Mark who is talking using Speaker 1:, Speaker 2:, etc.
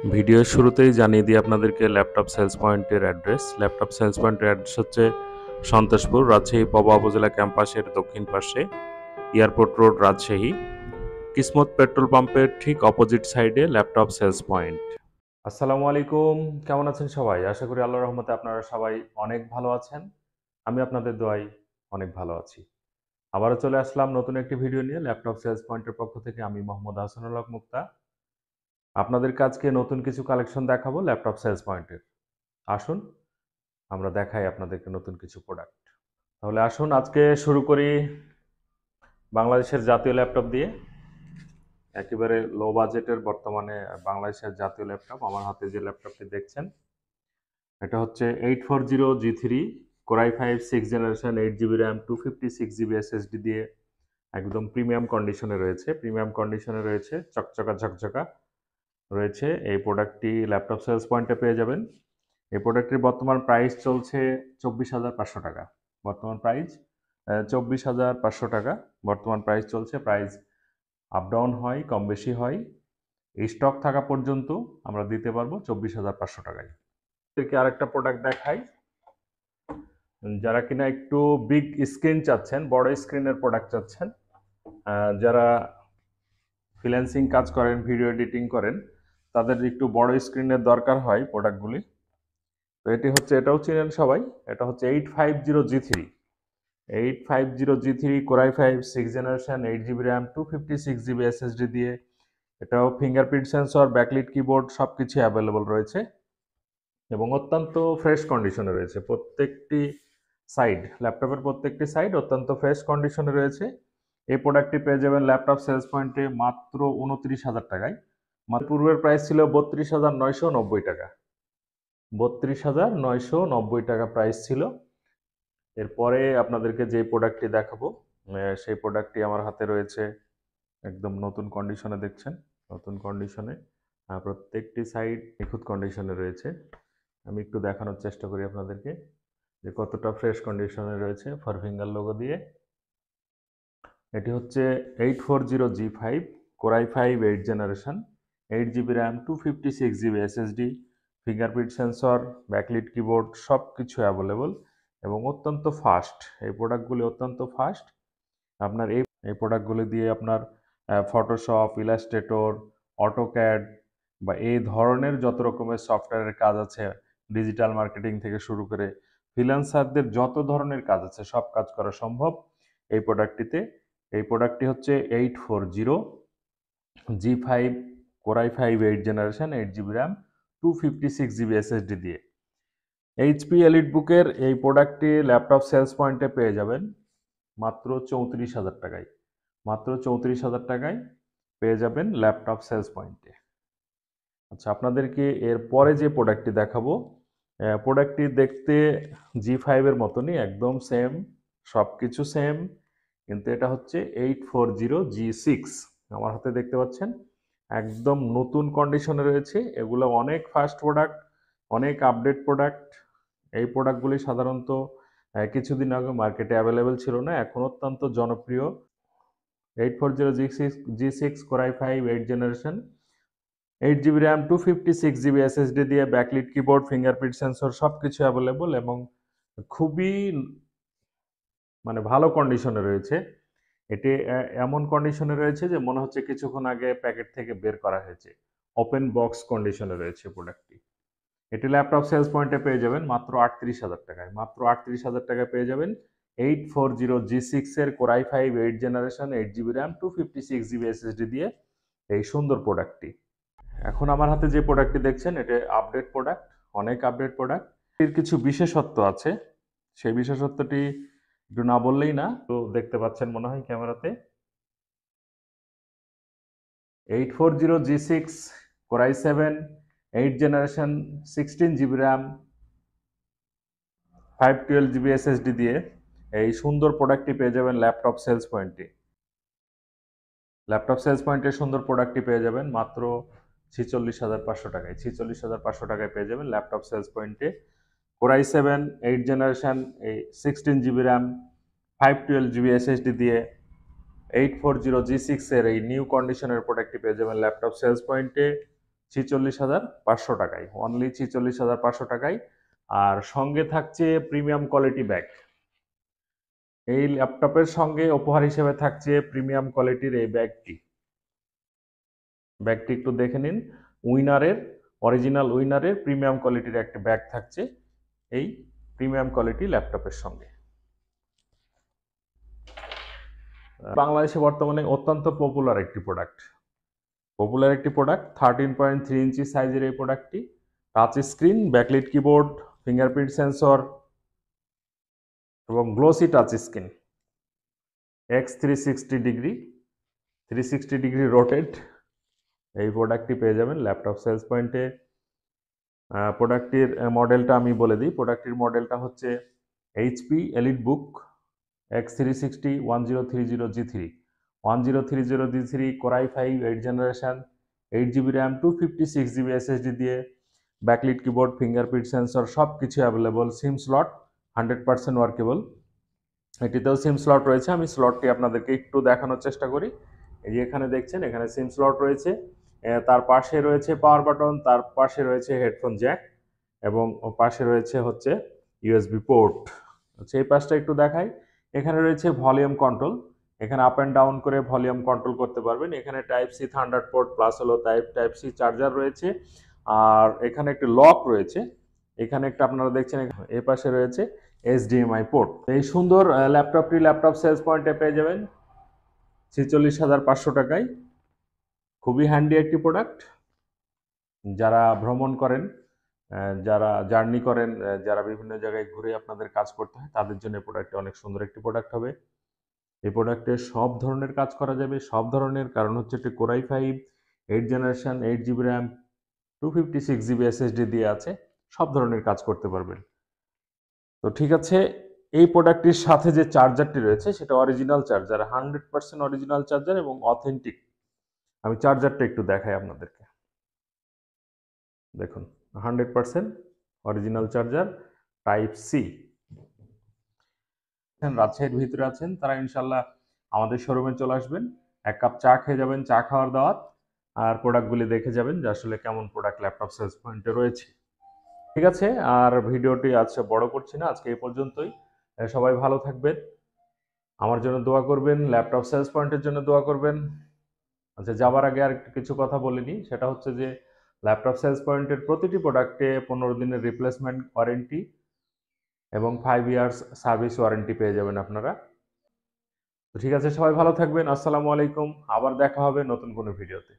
Speaker 1: ভিডিওর শুরুতেই জানিয়ে দিই আপনাদেরকে ল্যাপটপ সেলস পয়েন্টের অ্যাড্রেস। ল্যাপটপ সেলস পয়েন্টের অ্যাড্রেস হচ্ছে সন্তোষপুর, রাজশাহী পবা উপজেলা ক্যাম্পাসের দক্ষিণ পাশে, এয়ারপোর্ট রোড, রাজশাহী। কিসমত পেট্রোল পাম্পের ঠিক অপোজিট সাইডে ল্যাপটপ সেলস পয়েন্ট। আসসালামু আলাইকুম, কেমন আছেন সবাই? আশা করি আল্লাহর রহমতে আপনারা সবাই অনেক ভালো আছেন। আমি আপনাদের দোয়ায় অনেক ভালো আছি। আবারও চলে আসলাম নতুন একটি ভিডিও নিয়ে ল্যাপটপ সেলস পয়েন্টের পক্ষ থেকে। আমি মোহাম্মদ হাসানুল হক মুক্তা আপনাদের কাছকে নতুন কিছু কালেকশন দেখাবো ল্যাপটপ সেলস পয়েন্টের। আসুন আমরা দেখাই আপনাদেরকে নতুন কিছু প্রোডাক্ট। তাহলে আসুন আজকে শুরু করি বাংলাদেশের জাতীয় ল্যাপটপ দিয়ে। একেবারে লো বাজেটের বর্তমানে বাংলাদেশের জাতীয় ল্যাপটপ আমার হাতে যে ল্যাপটপটি দেখছেন, এটা হচ্ছে 840G3 core i5 6th generation, 8GB RAM, 256GB SSD দিয়ে একদম প্রিমিয়াম কন্ডিশনে রয়েছে। প্রিমিয়াম কন্ডিশনে রয়েছে, চকচকা ঝকঝকা রয়েছে। এই প্রোডাক্টটি ল্যাপটপ সেলস পয়েন্টে পেয়ে যাবেন। এই প্রোডাক্টটির বর্তমান প্রাইস চলছে 24,500 টাকা। বর্তমান প্রাইস 24,500 টাকা বর্তমান প্রাইস চলছে। প্রাইস আপ ডাউন হয়, কম বেশি হয়। এই স্টক থাকা পর্যন্ত আমরা দিতে পারবো 24,500 টাকায়। থেকে আরেকটা প্রোডাক্ট দেখাই। যারা কিনা একটু বিগ স্ক্রিন চাচ্ছেন, বড় স্ক্রিনের প্রোডাক্ট চাচ্ছেন, যারা ফ্রিল্যান্সিং কাজ করেন, ভিডিও এডিটিং করেন, তাদের একটু বড় স্ক্রিনের দরকার হয় প্রোডাক্টগুলি। তো এটাও চিনেন সবাই। এটা হচ্ছে 850G3 850G3 core i5 6th generation, 8GB RAM, 256GB SSD দিয়ে। এটাও ফিঙ্গারপ্রিন্ট সেন্সর, ব্যাকলিট কিবোর্ড সবকিছু অ্যাভেলেবল রয়েছে এবং অত্যন্ত ফ্রেশ কন্ডিশনে রয়েছে। ল্যাপটপের প্রত্যেকটি সাইড অত্যন্ত ফ্রেশ কন্ডিশনে রয়েছে। এই প্রোডাক্টটি পেয়ে যাবেন ল্যাপটপ সেলস পয়েন্টে মাত্র 29,000 টাকায়। পূর্বের প্রাইস ছিল 32,990 টাকা। 32,990 টাকা প্রাইস ছিল। এরপরে আপনাদেরকে যে প্রোডাক্টটি দেখাবো, সেই প্রোডাক্টটি আমার হাতে রয়েছে একদম নতুন কন্ডিশনে। দেখছেন নতুন কন্ডিশনে, প্রত্যেকটি সাইড নিখুঁত কন্ডিশনে রয়েছে। আমি একটু দেখানোর চেষ্টা করি আপনাদেরকে যে কতটা ফ্রেশ কন্ডিশনে রয়েছে। ফরফিঙ্গার লোগো দিয়ে। এটি হচ্ছে 840G5 core i5 8th generation, 8GB RAM, 256GB SSD, fingerprint sensor, backlit keyboard সব কিছু অ্যাভেলেবল এবং অত্যন্ত ফাস্ট। এই প্রোডাক্টগুলি অত্যন্ত ফাস্ট। আপনার এই প্রোডাক্টগুলি দিয়ে আপনার ফটোশপ, ইলাস্ট্রেটর, অটোক্যাড বা এই ধরনের যত রকমের সফটওয়্যারের কাজ আছে, ডিজিটাল মার্কেটিং থেকে শুরু করে ফ্রিল্যান্সারদের যত ধরনের কাজ আছে সব কাজ করা সম্ভব এই প্রোডাক্টটিতে। এই প্রোডাক্টটি হচ্ছে 840G5 core i5 8th generation, 8GB RAM, 256GB SSD দিয়ে। এইচপি এলিটবুকের এই প্রোডাক্টটি ল্যাপটপ সেলস পয়েন্টে পেয়ে যাবেন মাত্র 34,000 টাকায়। মাত্র 34,000 টাকায় পেয়ে যাবেন ল্যাপটপ সেলস পয়েন্টে। আচ্ছা, আপনাদেরকে এরপরে যে প্রোডাক্টটি দেখাবো, প্রোডাক্টটি দেখতে G5 এর মতনই, একদম সেম, সব কিছু সেম, কিন্তু এটা হচ্ছে 840G6। আমার হাতে দেখতে পাচ্ছেন একদম নতুন কন্ডিশনে রয়েছে। এগুলো অনেক ফাস্ট প্রোডাক্ট, অনেক আপডেট প্রোডাক্ট। এই প্রোডাক্টগুলি সাধারণত কিছুদিন আগে মার্কেটে অ্যাভেলেবেল ছিল না, এখন অত্যন্ত জনপ্রিয়। 840G6 core i5 8th generation, 8GB RAM, 256GB SSD দিয়ে, ব্যাকলিট কিবোর্ড, ফিঙ্গারপ্রিন্ট সেন্সর সবকিছু অ্যাভেলেবল এবং খুবই ভালো কন্ডিশনে রয়েছে। এটি এমন কন্ডিশনে রয়েছে যে মনে হচ্ছে কিছুক্ষণ আগে প্যাকেট থেকে বের করা হয়েছে। ওপেন বক্স কন্ডিশনে রয়েছে প্রোডাক্টটি। এটি ল্যাপটপ সেলস পয়েন্টে পেয়ে যাবেন মাত্র 38,000 টাকায়। মাত্র 38,000 টাকায় পেয়ে যাবেন 840G6 এর core i5 8th generation, 8GB RAM, 256GB SSD দিয়ে এই সুন্দর প্রোডাক্টটি। এখন আমার হাতে যে প্রোডাক্টটি দেখছেন, এটা আপডেট প্রোডাক্ট, অনেক আপডেট প্রোডাক্ট। এর কিছু বিশেষত্ব আছে, সেই বিশেষত্বটি একটু না বললেই না। তো দেখতে পাচ্ছেন মনে হয় ক্যামেরাতে, 840G6 core i7 8th generation, 16GB RAM, 512GB SSD দিয়ে এই সুন্দর প্রোডাক্টটি পেয়ে যাবেন ল্যাপটপ সেলস পয়েন্টে। ল্যাপটপ সেলস পয়েন্টে সুন্দর প্রোডাক্টটি পেয়ে যাবেন মাত্র 46,500 টাকায়। 46,500 টাকায় পেয়ে যাবেন ল্যাপটপ সেলস পয়েন্টে। কোর i7 8th জেনারেশন, এই 16GB র্যাম, 512GB SSD দিয়ে 840G6 এর এই নিউ কন্ডিশনের প্রোডাক্টটি পেয়ে যাবেন ল্যাপটপ সেলস পয়েন্টে 46,500 টাকায়, অনলি 46,500 টাকায়। আর সঙ্গে থাকছে প্রিমিয়াম কোয়ালিটি ব্যাগ। এই ল্যাপটপের সঙ্গে উপহার হিসেবে থাকছে প্রিমিয়াম কোয়ালিটির এই ব্যাগটি। ব্যাগটি একটু দেখে নিন, উইনারের অরিজিনাল উইনারের প্রিমিয়াম কোয়ালিটির একটা ব্যাগ থাকছে এই প্রিমিয়াম কোয়ালিটি ল্যাপটপের সঙ্গে। বাংলাদেশে বর্তমানে অত্যন্ত পপুলার একটি প্রোডাক্ট। 13.3 ইঞ্চি সাইজের এই প্রোডাক্টটি, touch screen, backlit keyboard, fingerprint sensor এবং glossy touch screen, X360 degree rotate এই প্রোডাক্টটি পেয়ে যাবেন ল্যাপটপ সেলস পয়েন্টে। প্রোডাক্টটির মডেলটা আমি বলে দিই। প্রোডাক্টটির মডেলটা হচ্ছে HP EliteBook X360 1030G3 1030G3 Core i5 8 generation, 8GB RAM, 256GB SSD দিয়ে, ব্যাকলিট কিবোর্ড, ফিঙ্গারপ্রিন্ট সেন্সর সব কিছু অ্যাভেলেবল। Sim slot 100% workable. এটিতেও সিম স্লট রয়েছে, আমি স্লটটি আপনাদেরকে একটু দেখানোর চেষ্টা করি। এই যে এখানে দেখছেন, এখানে সিম স্লট রয়েছে, তার পাশে রয়েছে পাওয়ার বাটন, তার পাশে রয়েছে হেডফোন জ্যাক এবং পাশে রয়েছে হচ্ছে USB পোর্ট। আচ্ছা, এই পাশটা একটু দেখাই। এখানে রয়েছে ভলিউম কন্ট্রোল, এখানে আপ অ্যান্ড ডাউন করে ভলিউম কন্ট্রোল করতে পারবেন। এখানে type C thunder port plus হলো টাইপ সি চার্জার রয়েছে। আর এখানে একটি লক রয়েছে, এখানে একটা আপনারা দেখছেন এই পাশে রয়েছে HDMI পোর্ট। এই সুন্দর ল্যাপটপটি ল্যাপটপ সেলস পয়েন্টে পেয়ে যাবেন 46,500 টাকায়। খুবই হ্যান্ডি একটি প্রোডাক্ট। যারা ভ্রমণ করেন, যারা জার্নি করেন, যারা বিভিন্ন জায়গায় ঘুরে আপনাদের কাজ করতে হয়, তাদের জন্য এই প্রোডাক্টটি অনেক সুন্দর একটি প্রোডাক্ট হবে। এই প্রোডাক্টে সব ধরনের কাজ করা যাবে, সব ধরনের, কারণ হচ্ছে এটি Core i5 8 generation, 8GB RAM, 256GB SSD দিয়ে আছে, সব ধরনের কাজ করতে পারবেন। তো ঠিক আছে, এই প্রোডাক্টটির সাথে যে চার্জারটি রয়েছে সেটা অরিজিনাল চার্জার, 100% অরিজিনাল চার্জার এবং অথেন্টিক। আমি চার্জারটা একটু দেখাই আপনাদেরকে। দেখুন, 100% অরিজিনাল চার্জার, টাইপ সি। রাজশাহীর ভিতরে আছেন তারা ইনশাল্লাহ আমাদের শোরুমে চলে আসবেন, এক কাপ চা খেয়ে যাবেন, চা খাওয়ার দাওয়াত, আর প্রোডাক্টগুলি দেখে যাবেন যে আসলে কেমন প্রোডাক্ট ল্যাপটপ সেলস পয়েন্টে রয়েছে। ঠিক আছে, আর ভিডিওটি আজকে বড় করছি না, আজকে এই পর্যন্তই। সবাই ভালো থাকবেন, আমার জন্য দোয়া করবেন, ল্যাপটপ সেলস পয়েন্টের জন্য দোয়া করবেন। আচ্ছা, যাবার আগে আর কিছু কথা বলিনি, সেটা হচ্ছে যে ল্যাপটপ সেলস পয়েন্টের প্রতিটি প্রোডাক্টে 15 দিনের রিপ্লেসমেন্ট ওয়ারেন্টি এবং 5 ইয়ার্স সার্ভিস ওয়ারেন্টি পেয়ে যাবেন আপনারা। তো ঠিক আছে, সবাই ভালো থাকবেন। আসসালামু আলাইকুম, আবার দেখা হবে নতুন কোনো ভিডিওতে।